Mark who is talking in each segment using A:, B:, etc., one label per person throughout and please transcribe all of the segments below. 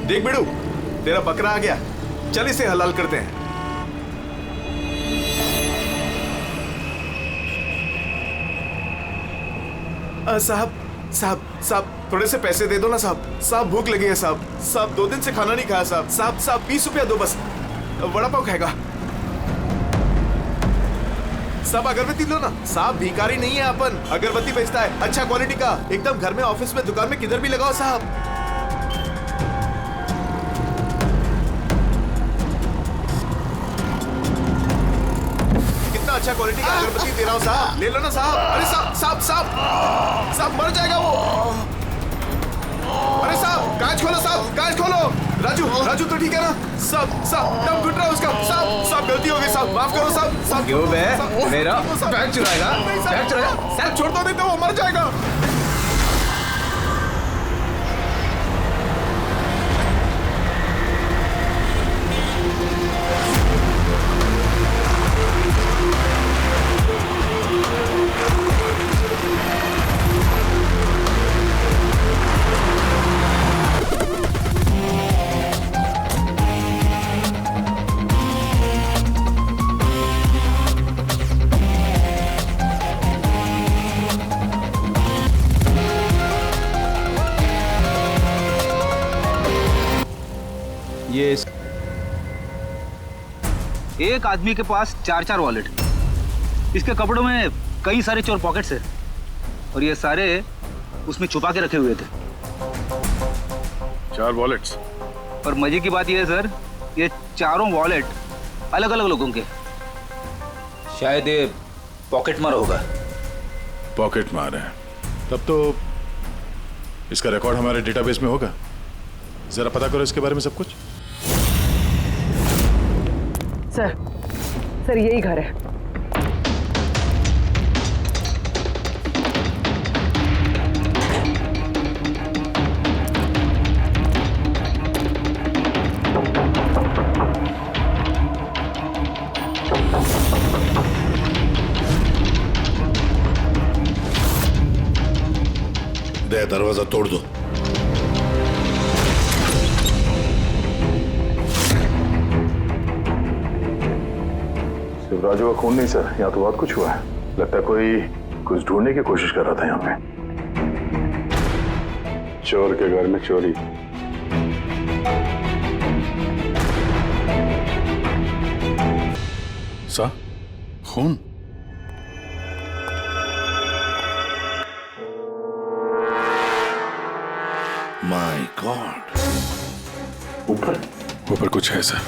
A: देख बिड़ू, तेरा बकरा आ गया, चल इसे हलाल करते हैं। साहब साहब साहब थोड़े से पैसे दे दो ना साहब। साहब भूख लगी है साहब। साहब 2 दिन से खाना नहीं खाया साहब। साहब साहब 20 रुपया दो बस, वड़ा पाव खाएगा। साहब अगरबत्ती लो ना साहब, भिखारी नहीं है अपन, अगरबत्ती बेचता है अच्छा क्वालिटी का, एकदम घर में, ऑफिस में, दुकान में, किधर भी लगाओ साहब। कितना अच्छा क्वालिटी का अगरबत्ती दे रहा हूँ साहब, ले लो ना साहब। अरे साहब साहब साहब साहब मर जाएगा वो। अरे साहब कांच खोलो साहब, कांच खोलो। राजू राजू तो ठीक है ना साहब? साहब दम घुट रहा है उसका साहब। साहब गलती हो गई साहब, माफ करो साहब। साहब
B: क्यों बे? मेरा बैग चुराएगा? बैग चुराएगा?
A: साहब छोड़ दो, नहीं तो वो मर जाएगा।
B: ये
C: एक आदमी के पास 4-4 वॉलेट, इसके कपड़ों में कई सारे चोर पॉकेट्स हैं और ये सारे उसमें छुपा के रखे हुए थे।
A: 4 वॉलेट्स।
C: और मजे की बात यह है सर, ये चारों वॉलेट अलग अलग लोगों के। शायद ये पॉकेट मार होगा।
D: पॉकेट मार है? तब तो इसका रिकॉर्ड हमारे डेटाबेस में होगा। जरा पता करो इसके बारे में सब कुछ।
E: सर यही घर है।
D: दरवाजा तोड़ दो।
F: राजू का खून नहीं सर, यहाँ तो बहुत कुछ हुआ है। लगता है कोई कुछ ढूंढने की कोशिश कर रहा था यहाँ पे। चोर के घर में चोरी।
D: सा खून?
F: My God.
D: ऊपर कुछ है सर।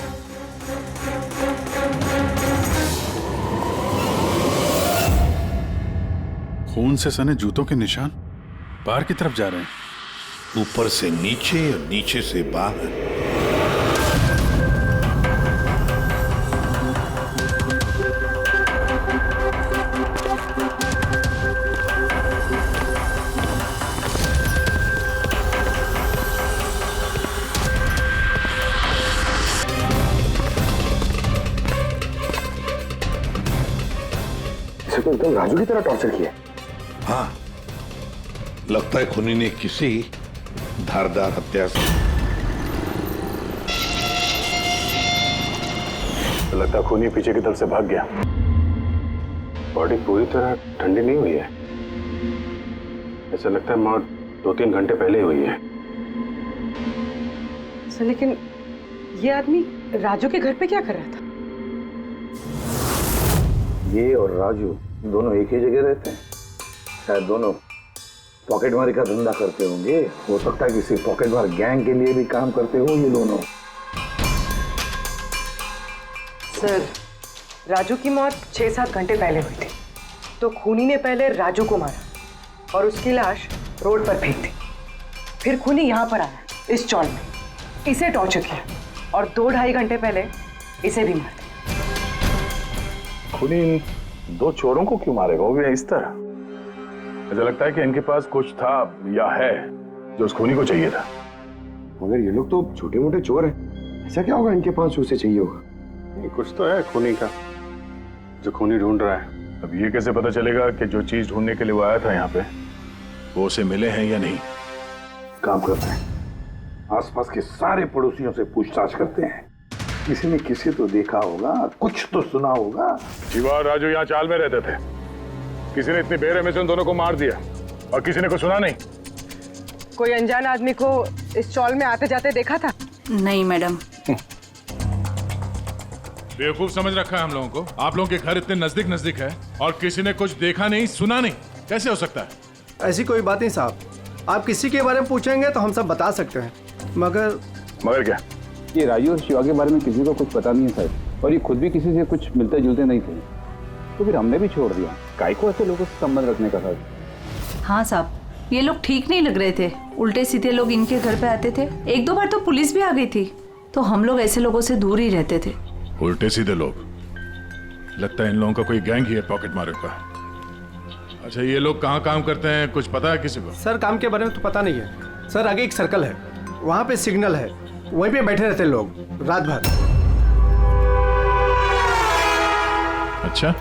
D: खून से सने जूतों के निशान बाहर की तरफ जा रहे हैं।
F: ऊपर से नीचे और नीचे से बाहर। इसे तो एकदम राजू की तरह टॉर्चर किया। हाँ, लगता है खूनी ने किसी धारदार हत्या से। लगता है खूनी पीछे की तरफ से भाग गया। बॉडी पूरी तरह ठंडी नहीं हुई है। ऐसा लगता है मौत 2-3 घंटे पहले हुई है।
E: सर लेकिन ये आदमी राजू के घर पे क्या कर रहा था?
G: ये और राजू दोनों एक ही जगह रहते हैं। शायद दोनों पॉकेटमारी का धंधा करते होंगे। हो सकता है किसी पॉकेटमार गैंग के लिए भी काम करते हो ये दोनों।
E: सर राजू की मौत 6-7 घंटे पहले हुई थी, तो खूनी ने पहले राजू को मारा और उसकी लाश रोड पर फेंक दी। फिर खूनी यहाँ पर आया इस चौल में, इसे टॉर्चर किया और 2-2.5 घंटे पहले इसे भी मार दिया।
F: खूनी 2 चोरों को क्यों मारेगा वो भी इस तरह? मुझे लगता है कि इनके पास कुछ था या है जो उस खूनी को चाहिए था।
H: मगर ये लोग तो छोटे मोटे चोर हैं, ऐसा क्या होगा इनके पास उसे चाहिए होगा?
F: कुछ तो है खूनी का जो खूनी ढूंढ रहा है। अब ये कैसे पता चलेगा कि जो चीज ढूंढने के लिए वो आया था यहाँ पे वो उसे मिले हैं या नहीं?
H: काम करते हैं,
G: आसपास के सारे पड़ोसियों से पूछताछ करते हैं। किसी ने किसी तो देखा होगा, कुछ तो सुना होगा।
F: शिवा और राजू यहाँ चाल में रहते थे। किसी ने इतनी बेरहमी से उन दोनों को मार दिया और किसी ने कुछ सुना नहीं।
E: कोई अनजान आदमी को इस चौल में आते जाते देखा था?
I: नहीं मैडम।
D: बेवकूफ समझ रखा है हम लोगों को। आप लोगों के घर इतने नजदीक नजदीक है और किसी ने कुछ देखा नहीं सुना नहीं, कैसे हो सकता है?
H: ऐसी कोई बात नहीं साहब, आप किसी के बारे में पूछेंगे तो हम सब बता सकते हैं, मगर
F: क्या?
J: ये राजू और शिवा के बारे में किसी को कुछ पता नहीं है साहब, और ये खुद भी किसी से कुछ मिलते जुलते नहीं थे, तो फिर हमने भी छोड़ दिया। काय को ऐसे लोगों से संबंध रखने का साहब?
I: हाँ साहब, ये लोग ठीक नहीं लग रहे थे। उल्टे सीधे लोग इनके घर पे आते थे। एक दो बार तो पुलिस भी आ गई थी, तो हम लोग ऐसे लोगों से दूर ही रहते थे।
D: उल्टे सीधे लोग? लगता है इन लोगों का कोई गैंग ही है पॉकेट मार का। अच्छा, ये लोग कहाँ काम करते हैं, कुछ पता है किसी को?
H: सर काम के बारे में तो पता नहीं है सर। आगे एक सर्कल है, वहाँ पे सिग्नल है, वहीं पे बैठे रहते लोग रात भर।
D: अच्छा,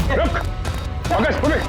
F: रुक! पुलिस!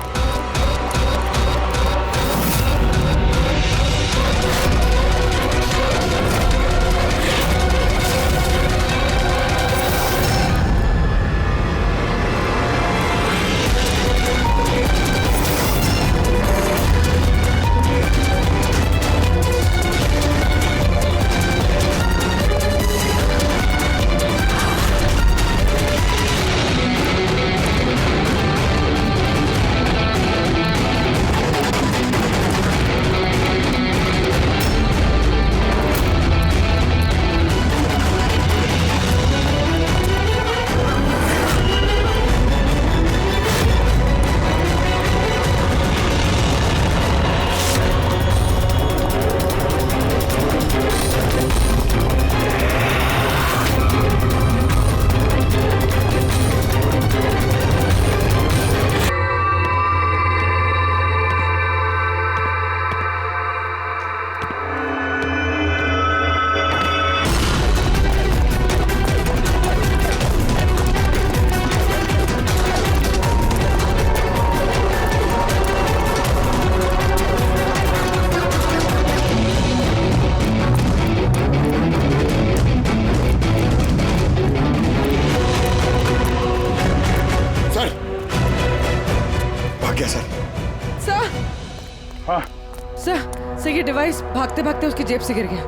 E: सर ये डिवाइस भागते भागते उसकी जेब से गिर गया।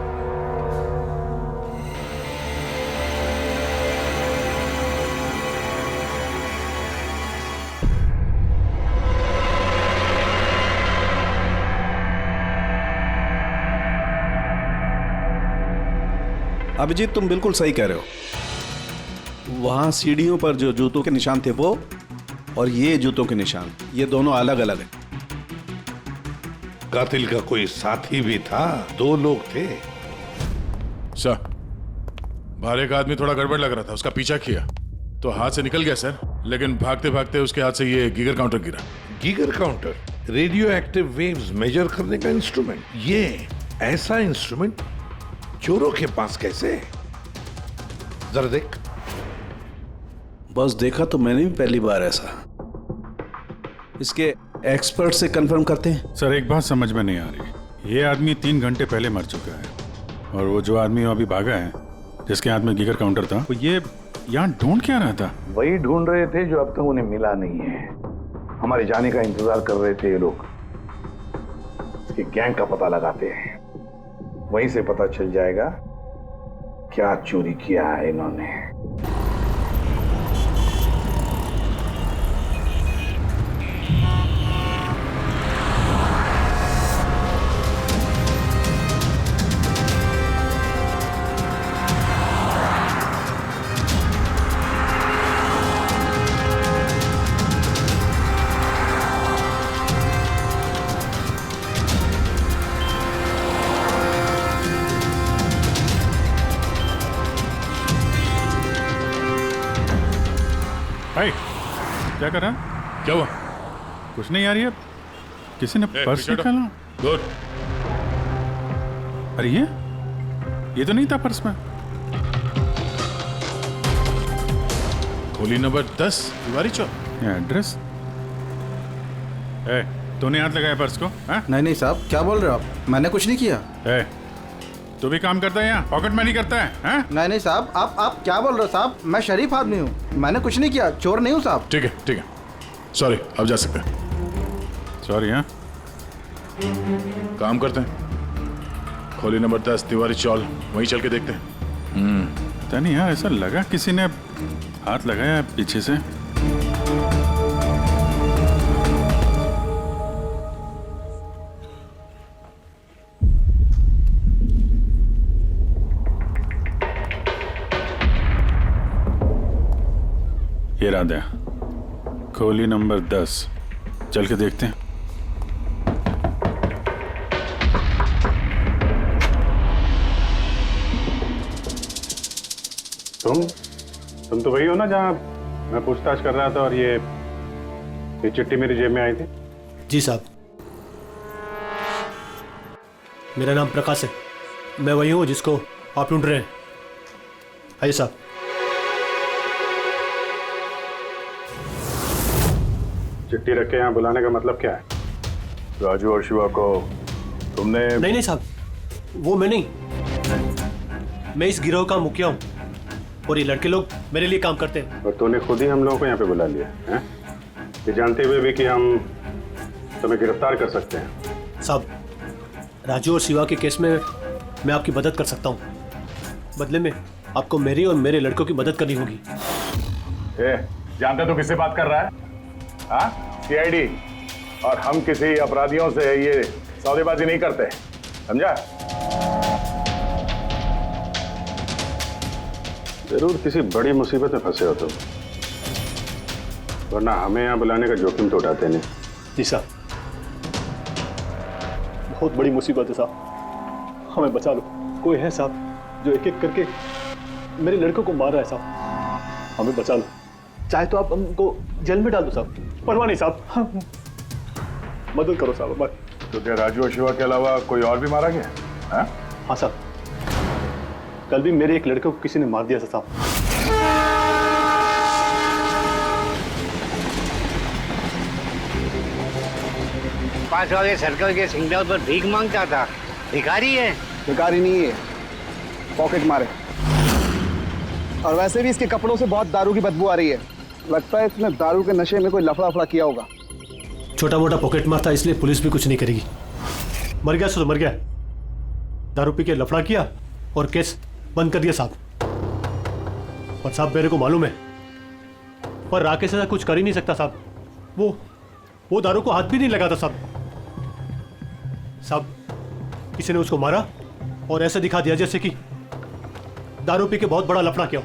K: अभिजीत, तुम बिल्कुल सही कह रहे हो। वहां सीढ़ियों पर जो जूतों के निशान थे वो, और ये जूतों के निशान, ये दोनों अलग अलग हैं।
G: कातिल का कोई साथी भी था, दो लोग थे।
D: सर, बाहर एक आदमी थोड़ा गड़बड़ लग रहा था, उसका पीछा किया तो हाथ से निकल गया सर, लेकिन भागते भागते उसके हाथ से ये गीगर काउंटर गिरा।
G: Geiger counter radioactive waves measure करने का इंस्ट्रूमेंट। ये ऐसा इंस्ट्रूमेंट चोरों के पास कैसे? जरा देख।
K: बस देखा तो मैंने भी पहली बार ऐसा। इसके एक्सपर्ट से कंफर्म करते हैं।
L: सर, एक बात समझ में नहीं आ रही। ये आदमी 3 घंटे पहले मर चुका है, और वो जो आदमी अभी भागा है, जिसके हाथ में गीगर काउंटर था, वो ये यहाँ ढूंढ क्या रहा था?
G: वही ढूंढ रहे थे जो अब तक उन्हें मिला नहीं है। हमारे जाने का इंतजार कर रहे थे ये लोग। इसके गैंग का पता लगाते हैं, वहीं से पता चल जाएगा क्या चोरी किया है इन्होंने।
L: भाई, क्या कर रहा?
D: क्या हुआ?
L: कुछ नहीं यार, ये किसी ने पर्स निकाला।
D: गुड।
L: अरे ये तो नहीं था पर्स में।
D: खोली नंबर 10 तिवारी चौक।
L: ये एड्रेस? ए, तूने हाथ लगाया पर्स को? हाँ?
H: नहीं साहब, क्या बोल रहे हो आप? मैंने कुछ नहीं किया।
L: ए, तू भी काम करता है यहाँ? पॉकेट मनी करता है? हाँ?
H: नहीं साहब, आप क्या बोल रहे हो साहब? मैं शरीफ आदमी हूँ, मैंने कुछ नहीं किया, चोर नहीं हूँ साहब।
D: ठीक है, सॉरी, अब जा सकते हैं।
L: सॉरी। हाँ,
D: काम करते हैं, खोली नंबर 10 तिवारी चौल, वहीं चल के देखते हैं।
L: पता नहीं यार, ऐसा लगा किसी ने हाथ लगाया पीछे से। ये रहा दया, खोली नंबर 10, चल के देखते हैं।
K: तुम तो वही हो ना जहाँ मैं पूछताछ कर रहा था और ये चिट्ठी मेरी जेब में आई थी?
H: जी साहब, मेरा नाम प्रकाश है, मैं वही हूँ जिसको आप ढूंढ रहे हैं। आइए साहब।
K: चिट्ठी रख के यहाँ बुलाने का मतलब क्या है?
F: राजू और शिवा को तुमने?
H: नहीं साहब, वो मैं नहीं, मैं इस गिरोह का मुखिया हूँ और ये लड़के लोग मेरे लिए काम करते हैं।
K: और तूने खुद ही हम लोगों को यहाँ पे बुला लिया है, ये जानते हुए भी कि हम तुम्हें गिरफ्तार कर सकते हैं।
H: साहब, राजू और शिवा के केस में मैं आपकी मदद कर सकता हूँ, बदले में आपको मेरी और मेरे लड़कों की मदद करनी होगी।
F: जानते तो किससे बात कर रहा है? हाँ, सीआईडी, और हम किसी अपराधियों से ये सौदेबाजी नहीं करते, समझा?
K: जरूर किसी बड़ी मुसीबत में फंसे हो तुम, वरना हमें यहाँ बुलाने का जोखिम तो उठाते नहीं।
H: जी साहब, बहुत बड़ी मुसीबत है साहब, हमें बचा लो। कोई है साहब जो एक एक करके मेरे लड़कों को मार रहा है साहब, हमें बचा लो। चाहे तो आप हमको जेल में डाल दो साहब, परवाह नहीं साहब, मदद करो साहब हमारी।
F: तो क्या राजू और शिवा के अलावा कोई और भी मारा गया?
H: हाँ साहब, कल भी मेरे एक लड़के को किसी ने मार दिया था साहब।
C: पास वाले सर्कल के सिग्नल पर भीख मांगता था। भिखारी है?
H: भिखारी नहीं है, पॉकेट मारे। और वैसे भी इसके कपड़ों से बहुत दारू की बदबू आ रही है, लगता है इसने दारू के नशे में कोई लफड़ा किया होगा। छोटा मोटा पॉकेट मार था, इसलिए पुलिस भी कुछ नहीं करेगी। मर गया सो मर गया, दारू पी के लफड़ा किया और केस बंद कर दिया साहब। और साहब मेरे को मालूम है, पर राकेश ऐसा कुछ कर ही नहीं सकता साहब, वो दारू को हाथ भी नहीं लगाता साहब। साहब, किसी ने उसको मारा और ऐसा दिखा दिया जैसे कि दारू पी के बहुत बड़ा लफड़ा किया,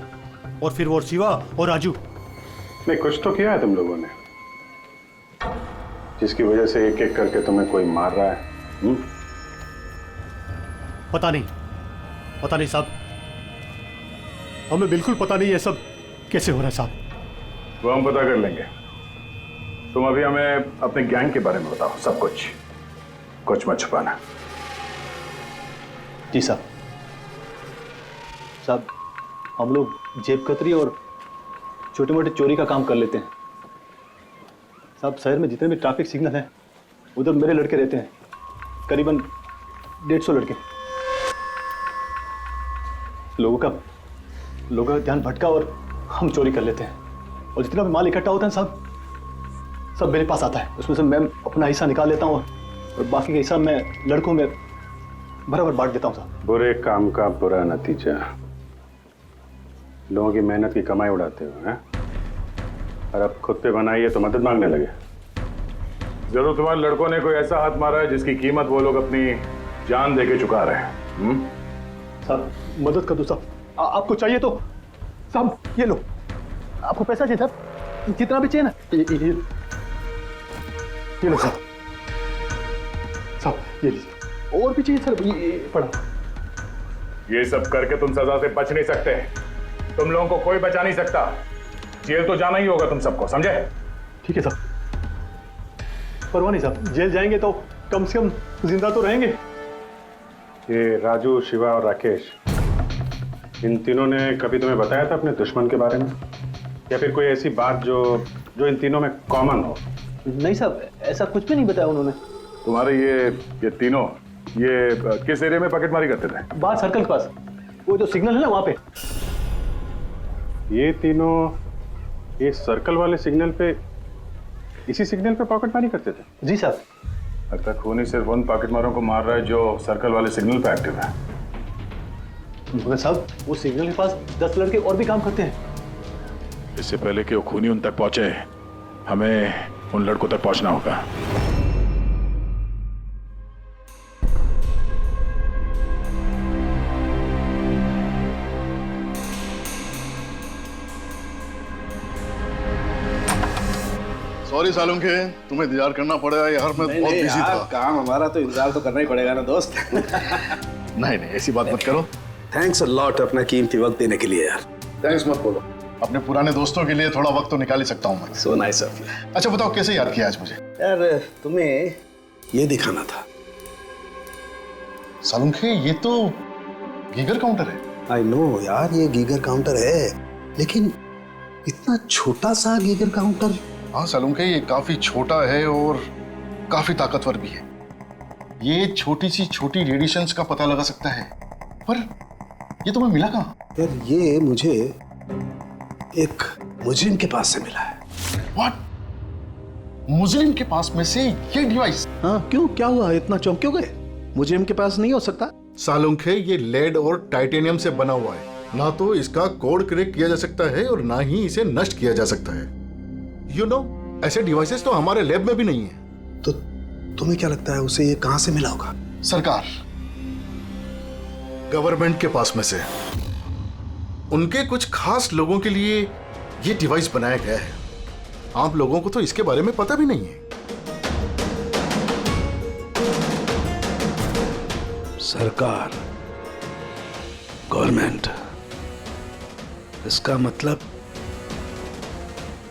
H: और फिर वो शिवा और राजू।
K: नहीं, कुछ तो किया है तुम लोगों ने, जिसकी वजह से एक एक करके तुम्हें कोई मार रहा है।
H: पता नहीं साहब, हमें बिल्कुल पता नहीं है सब कैसे हो रहा है साहब।
F: वो हम पता कर लेंगे, तुम अभी हमें अपने गैंग के बारे में बताओ, सब कुछ मत छुपाना।
H: जी साहब, हम लोग जेब कतरी और छोटे मोटे चोरी का काम कर लेते हैं साहब। शहर में जितने भी ट्रैफिक सिग्नल हैं उधर मेरे लड़के रहते हैं, करीबन 150 लड़के। लोगों का ध्यान भटका और हम चोरी कर लेते हैं, और जितना भी माल इकट्ठा होता है साहब, सब मेरे पास आता है। उसमें से मैं अपना हिस्सा निकाल लेता हूँ और बाकी का हिस्सा मैं लड़कों में बराबर बांट देता हूँ साहब।
K: बुरे काम का बुरा नतीजा, लोगों की मेहनत की कमाई उड़ाते हो हैं, और अब खुद पे बनाई है तो मदद मांगने लगे।
F: जरूर तुम्हारे लड़कों ने कोई ऐसा हाथ मारा है जिसकी कीमत वो लोग अपनी जान दे के चुका रहे हैं।
H: साहब मदद कर दो साहब, आपको चाहिए तो साहब ये लो, आपको पैसा चाहिए साहब, जितना भी चाहिए ना ये लो साहब, ये लीजिए। और भी चाहिए सर, ये पड़ा।
F: ये सब करके तुम सजा से बच नहीं सकते, तुम लोगों को कोई बचा नहीं सकता, जेल तो जाना ही होगा तुम सबको, समझे?
H: ठीक है साहब, परवाह नहीं साहब, जेल जाएंगे तो कम से कम जिंदा तो रहेंगे।
K: ये राजू, शिवा और राकेश, इन तीनों ने कभी तुम्हें बताया था अपने दुश्मन के बारे में?
L: या फिर कोई ऐसी बात जो इन तीनों में कॉमन हो?
H: नहीं साहब, ऐसा कुछ भी नहीं बताया उन्होंने।
F: तुम्हारे ये तीनों ये किस एरिया में पॉकेटमारी करते थे?
H: बाहर सर्कल के पास, वो जो सिग्नल है ना वहाँ पे।
L: ये तीनों ये सर्कल वाले सिग्नल पे, इसी सिग्नल पे पॉकेटमारी करते थे?
H: जी साहब।
F: लगता है खूनी सिर्फ उन पॉकेटमारों को मार रहा है जो सर्कल वाले सिग्नल पे एक्टिव है।
H: मगर साहब, वो सिग्नल के पास 10 लड़के और भी काम करते हैं।
D: इससे पहले कि वो खूनी उन तक पहुंचे, हमें उन लड़कों तक पहुंचना होगा।
G: सॉरी सालुम के, तुम्हें इंतजार करना पड़ेगा यार, मैं बहुत बिजी था।
K: काम हमारा तो इंतजार तो करना ही पड़ेगा ना दोस्त।
G: नहीं ऐसी बात मत करो।
K: थैंक्स अ लॉट अपना कीमती वक्त देने के लिए यार।
G: थैंक्स मत बोलो, अपने पुराने दोस्तों के लिए थोड़ा वक्त तो निकाल ही सकता हूँ मैं।
K: So nice of you.
G: अच्छा बताओ, कैसे याद किया आज मुझे?
K: यार तुम्हें ये दिखाना था।
G: सालुम के, ये तो गीगर काउंटर है।
K: आई नो यार, ये गीगर काउंटर है, लेकिन इतना छोटा सा गीगर काउंटर।
G: हाँ सालुम के, ये काफी छोटा है और काफी ताकतवर भी है। ये छोटी सी छोटी रेडिएशंस का पता लगा सकता है, पर ये तुम्हें मिला कहाँ?
K: यार ये मुझे एक मुजरिम के पास से मिला है।
G: व्हाट? मुजरिम के पास में से ये डिवाइस?
K: हाँ क्यों, क्या हुआ, इतना चौंक क्यों गए? मुजरिम के पास नहीं हो सकता?
G: सालुम के, ये लेड और टाइटेनियम से बना हुआ है। ना तो इसका कोड क्रैक किया जा सकता है और ना ही इसे नष्ट किया जा सकता है। You know, ऐसे डिवाइसेस तो हमारे लैब में भी नहीं है।
K: तो तुम्हें क्या लगता है उसे ये कहां से मिला होगा?
G: सरकार, गवर्नमेंट के पास में से उनके कुछ खास लोगों के लिए ये डिवाइस बनाया गया है। आप लोगों को तो इसके बारे में पता भी नहीं है।
K: सरकार, गवर्नमेंट, इसका मतलब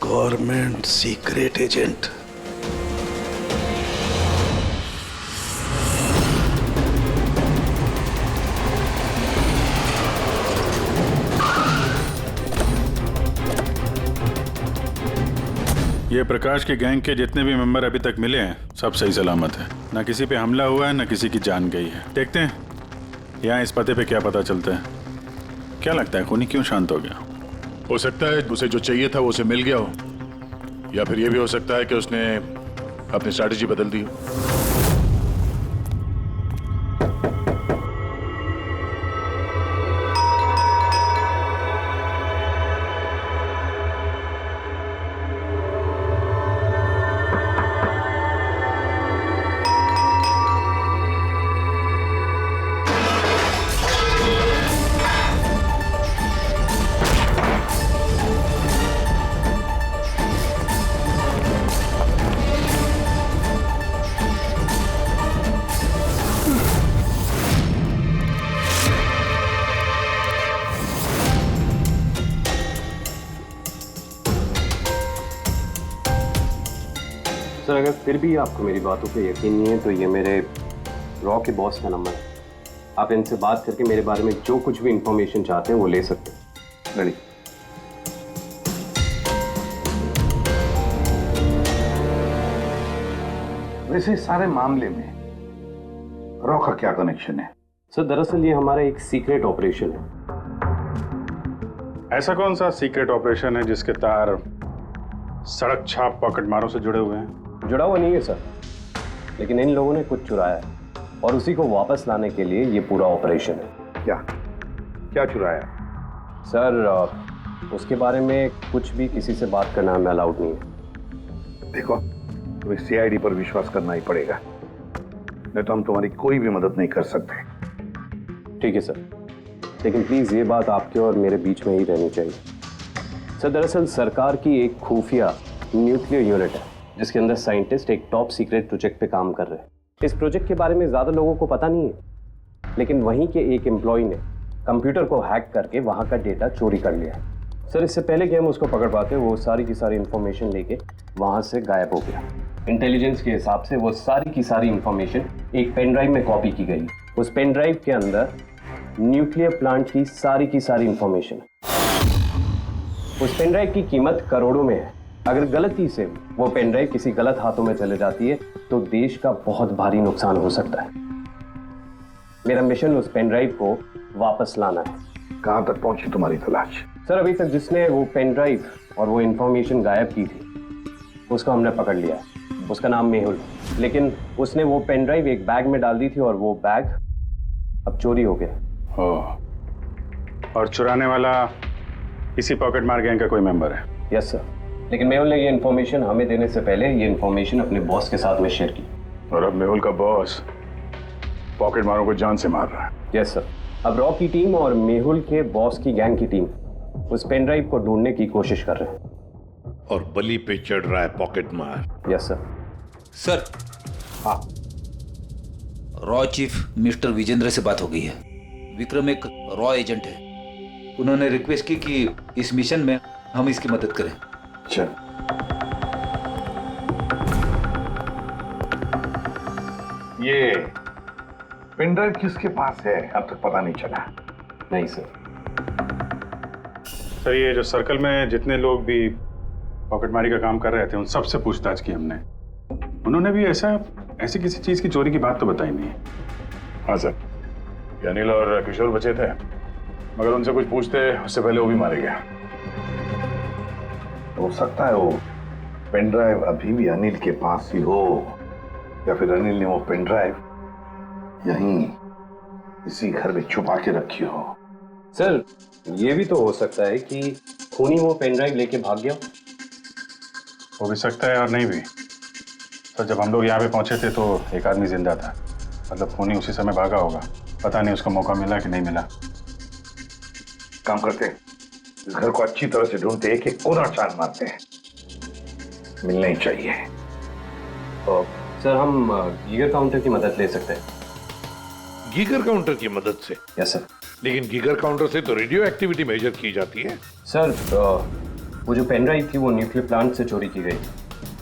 K: गवर्नमेंट सीक्रेट एजेंट।
L: ये प्रकाश के गैंग के जितने भी मेंबर अभी तक मिले हैं, सब सही सलामत है। ना किसी पे हमला हुआ है, ना किसी की जान गई है। देखते हैं यहाँ इस पते पे क्या पता चलता है। क्या लगता है, खूनी क्यों शांत हो गया?
D: हो सकता है उसे जो चाहिए था वो उसे मिल गया हो, या फिर ये भी हो सकता है कि उसने अपनी स्ट्रैटेजी बदल दी हो।
M: सर, अगर फिर भी आपको मेरी बातों पे यकीन नहीं है तो ये मेरे रॉ के बॉस का नंबर है। आप इनसे बात करके मेरे बारे में जो कुछ भी इंफॉर्मेशन चाहते हैं वो ले सकते हैं।
G: रेडी? वैसे सारे मामले में रॉ का क्या कनेक्शन है?
M: सर, दरअसल ये हमारा एक सीक्रेट ऑपरेशन है।
L: ऐसा कौन सा सीक्रेट ऑपरेशन है जिसके तार सड़क छाप पॉकेट मारों से जुड़े हुए हैं?
M: जुड़ा हुआ नहीं है सर, लेकिन इन लोगों ने कुछ चुराया है और उसी को वापस लाने के लिए ये पूरा ऑपरेशन है।
G: क्या क्या चुराया?
M: सर, उसके बारे में कुछ भी किसी से बात करना हमें अलाउड नहीं है।
G: देखो, तुम्हें सीआईडी पर विश्वास करना ही पड़ेगा, नहीं तो हम तुम्हारी कोई भी मदद नहीं कर सकते।
M: ठीक है सर, लेकिन प्लीज ये बात आपके और मेरे बीच में ही रहनी चाहिए। सर, दरअसल सरकार की एक खुफिया न्यूक्लियर यूनिट है जिसके अंदर साइंटिस्ट एक टॉप सीक्रेट प्रोजेक्ट पे काम कर रहे हैं। इस प्रोजेक्ट के बारे में ज्यादा लोगों को पता नहीं है, लेकिन वहीं के एक एम्प्लॉय ने कंप्यूटर को हैक करके वहां का डेटा चोरी कर लिया। सर, इससे पहले कि हम उसको पकड़ पाते वो सारी की सारी इंफॉर्मेशन लेके वहां से गायब हो गया। इंटेलिजेंस के हिसाब से वो सारी की सारी इंफॉर्मेशन एक पेन ड्राइव में कॉपी की गई। उस पेन ड्राइव के अंदर न्यूक्लियर प्लांट की सारी इंफॉर्मेशन। उस पेन ड्राइव की कीमत करोड़ों में है। अगर गलती से वो पेन ड्राइव किसी गलत हाथों में चले जाती है तो देश का बहुत भारी नुकसान हो सकता है। मेरा मिशन उस पेन ड्राइव को वापस लाना है।
G: कहां तक पहुंची तुम्हारी तलाश?
M: सर, अभी तक जिसने वो पेन ड्राइव और वो इंफॉर्मेशन गायब की थी उसको हमने पकड़ लिया है। उसका नाम मेहुल, लेकिन उसने वो पेन ड्राइव एक बैग में डाल दी थी और वो बैग अब चोरी हो गया।
L: ओह, और चुराने वाला इसी पॉकेट मार गैंग का कोई मेंबर है?
M: यस सर, लेकिन मेहुल ने ये इन्फॉर्मेशन हमें देने से पहले ये इन्फॉर्मेशन अपने बॉस के साथ में शेयर की।
F: और अब मेहुल का बॉस पॉकेट मारों को जान से मार रहा है।
M: यस सर, अब रॉ की टीम और मेहुल के बॉस की गैंग की टीम उस पेन ड्राइव को ढूंढने की कोशिश कर रहे हैं।
N: और बलि पे चढ़ रहा है पॉकेट मार।
M: Yes sir.
C: सर,
G: हाँ,
C: रॉ चीफ मिस्टर विजेंद्र से बात हो गई है। विक्रम एक रॉ एजेंट है। उन्होंने रिक्वेस्ट की कि इस मिशन में हम इसकी मदद करें।
G: चल। ये पेन ड्राइव किसके पास है अब तक पता नहीं चला?
M: नहीं सर।
L: सर, ये जो सर्कल में जितने लोग भी पॉकेटमारी का काम कर रहे थे उन सबसे पूछताछ की हमने। उन्होंने भी ऐसी किसी चीज की चोरी की बात तो बताई नहीं है।
F: हाँ सर, ये अनिल और किशोर बचे थे, मगर उनसे कुछ पूछते उससे पहले वो भी मारे गया।
G: हो सकता है वो पेन ड्राइव अभी भी अनिल के पास ही हो, या फिर अनिल ने वो पेन ड्राइव यहीं इसी घर में छुपा के रखी हो।
M: सर, ये भी तो हो सकता है कि खूनी वो पेन ड्राइव लेके भाग गया।
L: हो भी सकता है और नहीं भी। सर, जब हम लोग यहाँ पे पहुंचे थे तो एक आदमी जिंदा था, मतलब खूनी उसी समय भागा होगा। पता नहीं उसको मौका मिला कि नहीं मिला।
G: काम करते हैं, इस घर को अच्छी तरह से ढूंढते, एक एक कोना छान मारते हैं। मिलना ही चाहिए।
M: तो सर, हम गीगर काउंटर की मदद ले सकते हैं।
N: गीगर काउंटर की मदद से?
M: Yes sir.
N: लेकिन गीगर काउंटर से तो रेडियो एक्टिविटी मेजर की जाती है।
M: सर, वो जो पेन ड्राइव थी वो न्यूक्लियर प्लांट से चोरी की गई।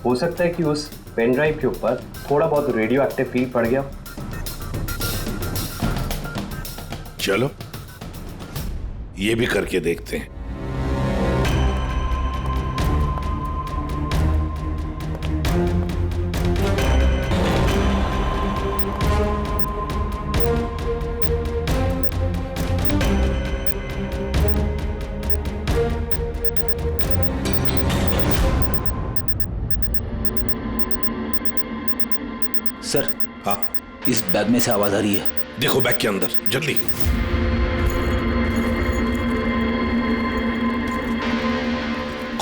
M: हो सकता है कि उस पेन ड्राइव के ऊपर थोड़ा बहुत रेडियो एक्टिव फील पड़ गया।
N: चलो ये भी करके देखते हैं।
C: सर,
N: हाँ,
C: इस बैग में से आवाज आ रही है।
N: देखो बैग के अंदर, जल्दी।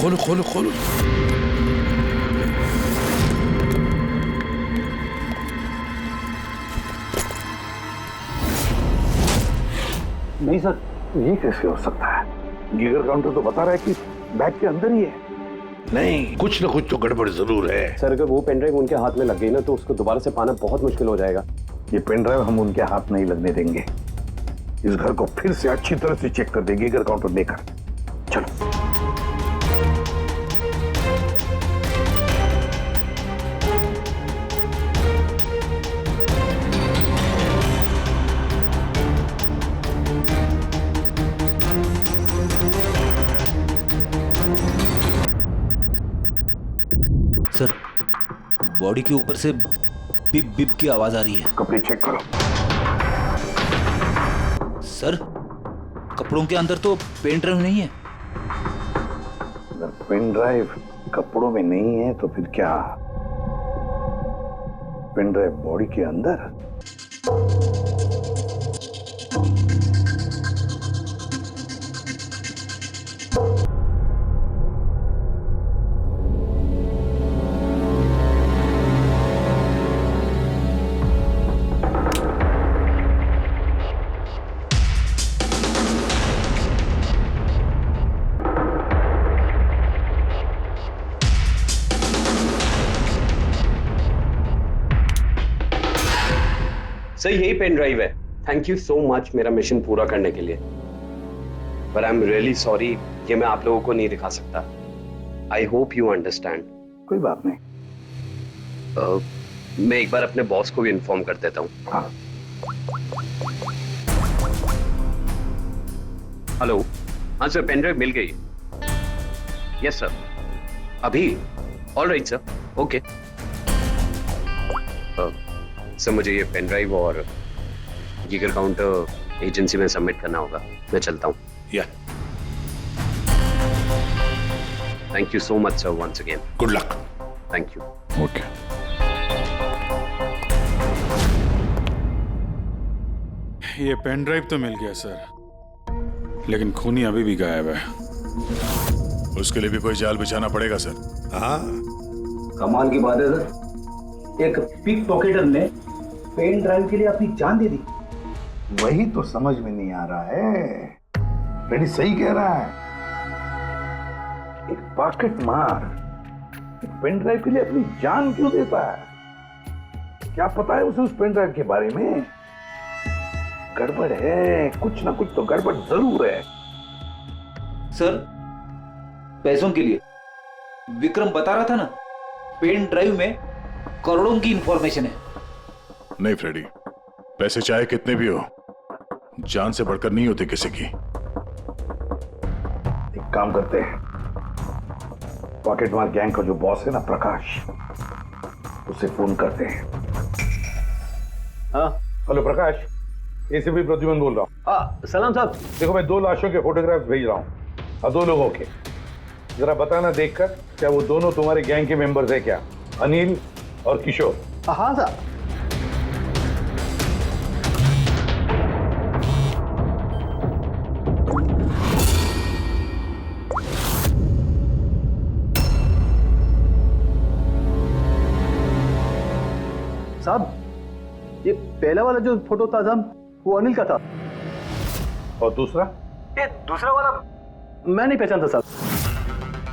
N: खोलो खोलो खोलो।
G: नहीं सर, ये कैसे हो सकता है? गीगर काउंटर तो बता रहा है कि बैग के अंदर ही है।
N: नहीं, कुछ ना कुछ तो गड़बड़ जरूर है।
M: सर, अगर वो पेन ड्राइव उनके हाथ में लग गई ना तो उसको दोबारा से पाना बहुत मुश्किल हो जाएगा।
G: ये पेन ड्राइव हम उनके हाथ नहीं लगने देंगे। इस घर को फिर से अच्छी तरह से चेक कर देंगे गीगर काउंटर लेकर। चलो।
C: सर, बॉडी के ऊपर से बिप बिप की आवाज आ रही है।
G: कपड़े चेक करो।
C: सर, कपड़ों के अंदर तो पेन ड्राइव नहीं है।
G: अगर पेन ड्राइव कपड़ों में नहीं है तो फिर क्या? पेन ड्राइव बॉडी के अंदर?
M: सर, यही पेन ड्राइव है। थैंक यू सो मच मेरा मिशन पूरा करने के लिए। पर आई एम रियली सॉरी, ये मैं आप लोगों को नहीं दिखा सकता। I hope you understand.
G: कोई बात नहीं।
M: मैं एक बार अपने बॉस को भी इन्फॉर्म कर देता हूँ।
G: हाँ।
M: हेलो। हाँ सर, पेन ड्राइव मिल गई। Yes sir. अभी? All right sir, okay. Sir मुझे ये पेन ड्राइव और गीगर काउंटर एजेंसी में सबमिट करना होगा, मैं चलता हूँ।
N: या
M: thank you so much sir once again.
N: Good luck.
M: Thank you.
N: Okay.
L: ये पेन ड्राइव तो मिल गया सर, लेकिन खूनी अभी भी गायब है।
D: उसके लिए भी कोई जाल बिछाना पड़ेगा सर।
N: हाँ,
K: कमाल की बात है सर, एक पिक पॉकेटर ने पेन ड्राइव के लिए अपनी जान दे दी।
G: वही तो समझ में नहीं आ रहा है। रेडी सही कह रहा है, एक पॉकेट मार एक पेन ड्राइव के लिए अपनी जान क्यों देता है? क्या पता है उसे उस पेन ड्राइव के बारे में? गड़बड़ है, कुछ ना कुछ तो गड़बड़ जरूर है।
C: सर पैसों के लिए विक्रम बता रहा था ना, पेन ड्राइव में करोड़ों की इंफॉर्मेशन है।
D: नहीं फ्रेडी, पैसे चाहे कितने भी हो, जान से बढ़कर नहीं होते किसी की।
G: एक काम करते हैं, पॉकेट मार गैंग का जो बॉस है ना प्रकाश, उसे फोन करते हैं।
F: हाँ हेलो प्रकाश, एसीपी प्रद्युमन बोल रहा हूँ।
H: हाँ सलाम साहब।
F: देखो मैं 2 लाशों के फोटोग्राफ्स भेज रहा हूँ और 2 लोगों के, जरा बताना देखकर क्या वो दोनों तुम्हारे गैंग के मेंबर्स है क्या, अनिल और किशोर?
H: हाँ साहब। साहब ये पहला वाला जो फोटो था साहब, वो अनिल का था।
F: और दूसरा?
H: ये दूसरा वाला मैं नहीं पहचानता साहब।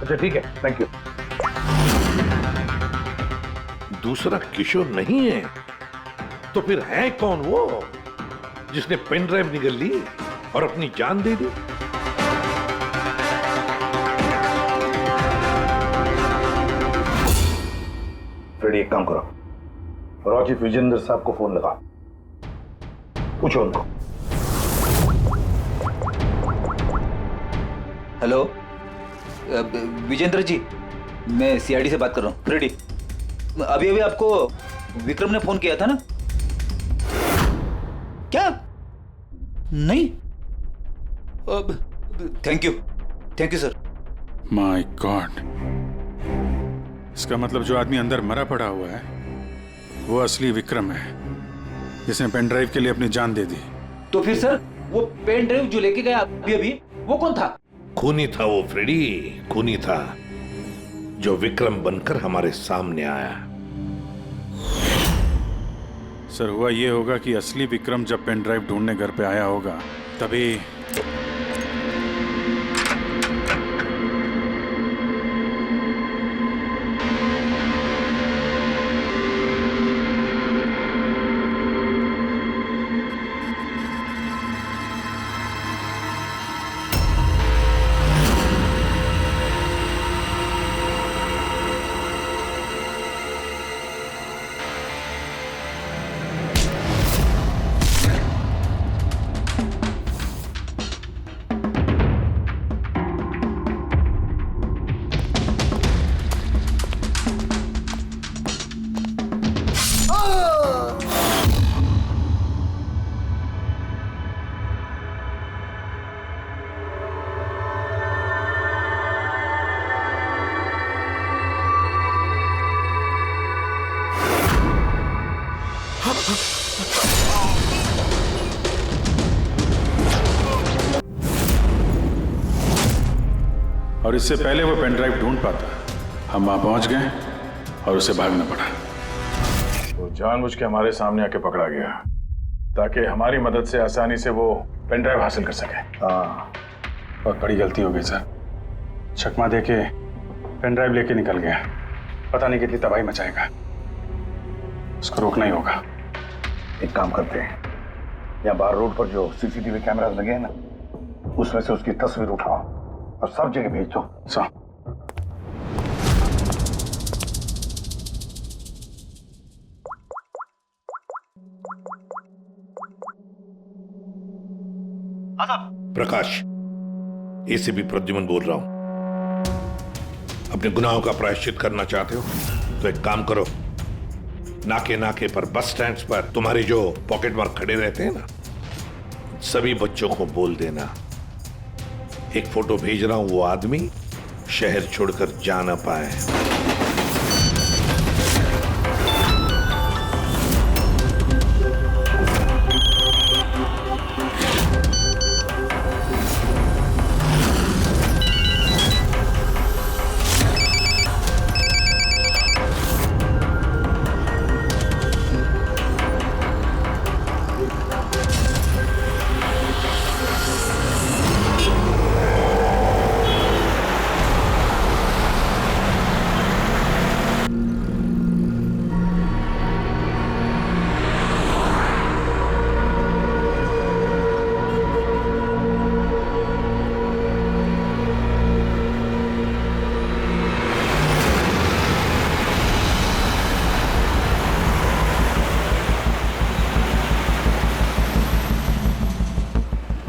F: अच्छा ठीक है, थैंक यू।
N: दूसरा किशोर नहीं है तो फिर है कौन वो जिसने पेन ड्राइव निगल ली और अपनी जान दे दी?
G: फ्रेडी एक काम करो, रॉचिफ विजेंद्र साहब को फोन लगा, पूछो उनको।
C: हेलो विजेंद्र जी, मैं सीआईडी से बात कर रहा हूँ। फ्रेडी, अभी अभी आपको विक्रम ने फोन किया था ना? क्या? नहीं? Thank you sir.
L: My God, इसका मतलब जो आदमी अंदर मरा पड़ा हुआ है वो असली विक्रम है, जिसने पेन ड्राइव के लिए अपनी जान दे दी।
C: तो फिर सर वो पेन ड्राइव जो लेके गया अभी अभी, वो कौन था?
N: खूनी था वो फ्रेडी, खूनी था जो विक्रम बनकर हमारे सामने आया।
L: सर हुआ ये होगा कि असली विक्रम जब पेन ड्राइव ढूंढने घर पे आया होगा तभी। और इससे पहले वो पेन ड्राइव ढूंढ पाता, हम वहां पहुंच गए और उसे भागना पड़ा।
D: वो जानबूझ के हमारे सामने आके पकड़ा गया ताकि हमारी मदद से आसानी से वो पेन ड्राइव हासिल कर सके।
L: हाँ, बहुत बड़ी गलती हो गई सर। चकमा देके पेन ड्राइव लेके निकल गया, पता नहीं कितनी तबाही मचाएगा। उसको रोकना ही होगा।
G: एक काम करते हैं, यहाँ बाहर रोड पर जो सीसीटीवी कैमरास लगे हैं ना, उसमें से उसकी तस्वीर उठाओ और सब जगह भेज दो।
L: सर
N: प्रकाश, एसीपी प्रद्युमन बोल रहा हूं। अपने गुनाहों का प्रायश्चित करना चाहते हो तो एक काम करो, नाके नाके पर, बस स्टैंड्स पर तुम्हारे जो पॉकेट मार खड़े रहते हैं ना, सभी बच्चों को बोल देना एक फोटो भेज रहा हूं, वो आदमी शहर छोड़कर जा ना पाए।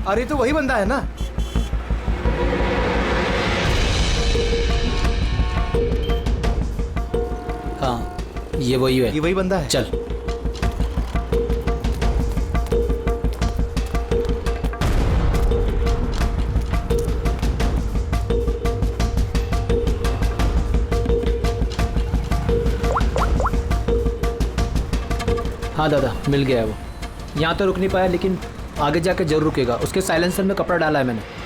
H: अरे तो वही बंदा है ना?
O: हाँ ये वही है।
H: ये वही बंदा है।
O: चल। हाँ दादा मिल गया है वो। यहाँ तो रुक नहीं पाया लेकिन आगे जाके जरूर रुकेगा। उसके साइलेंसर में कपड़ा डाला है मैंने।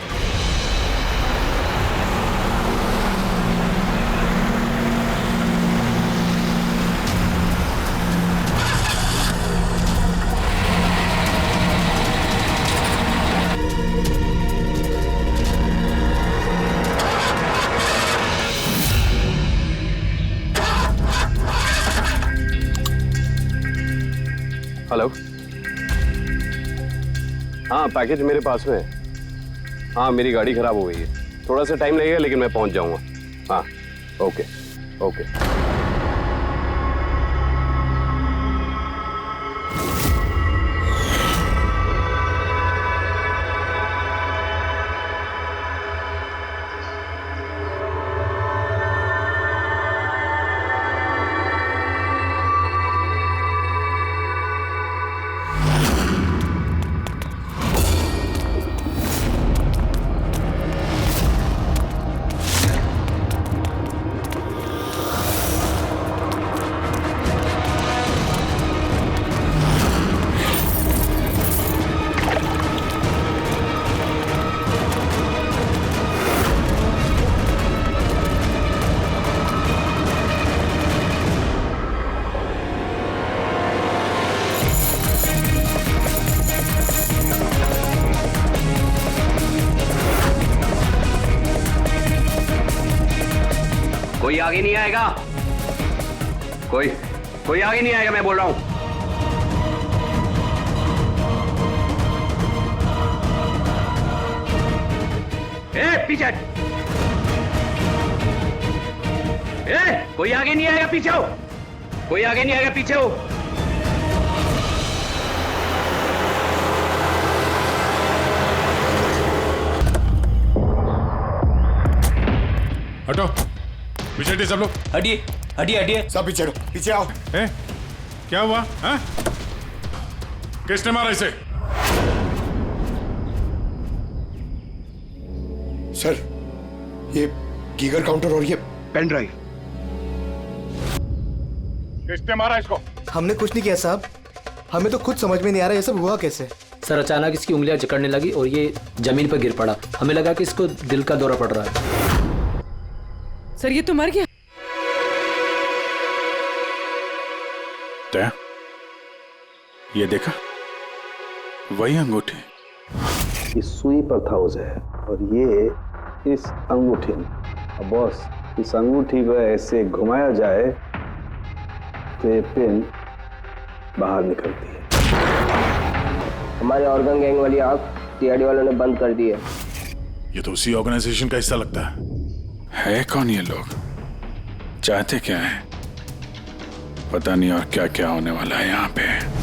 M: हेलो, हाँ पैकेज मेरे पास में है। हाँ मेरी गाड़ी खराब हो गई है, थोड़ा सा टाइम लगेगा लेकिन मैं पहुंच जाऊंगा। हाँ ओके ओके।
P: कोई आगे नहीं आएगा, कोई आगे नहीं आएगा, मैं बोल रहा हूं। पीछे कोई आगे नहीं आएगा, पीछे हो। कोई आगे नहीं आएगा, पीछे हो।
D: हटो, पीछे हटिए सब लोग।
O: हटिए हटिए हटिए
A: सब पीछे हटो, पीछे आओ।
D: क्या हुआ? हाँ? किसने मारा इसे?
A: सर, ये गीगर काउंटर और ये पेन ड्राइव।
D: किसने मारा इसको?
H: हमने कुछ नहीं किया साहब, हमें तो खुद समझ में नहीं आ रहा ये सब हुआ कैसे।
O: सर अचानक इसकी उंगलियां जकड़ने लगी और ये जमीन पर गिर पड़ा। हमें लगा कि इसको दिल का दौरा पड़ रहा है।
E: सर ये तो मर गया।
L: क्या? ये देखा, वही अंगूठी।
J: इस सुई पर था उसे और ये इस अंगूठी में। अब बॉस, इस अंगूठी को ऐसे घुमाया जाए तो ये पिन बाहर निकलती है।
P: हमारे ऑर्गन गैंग वाली आंख सीआईडी वालों ने बंद कर दी है।
D: ये तो उसी ऑर्गेनाइजेशन का हिस्सा लगता
L: है कौन ये लोग? चाहते क्या है? पता नहीं और क्या क्या होने वाला है यहाँ पे।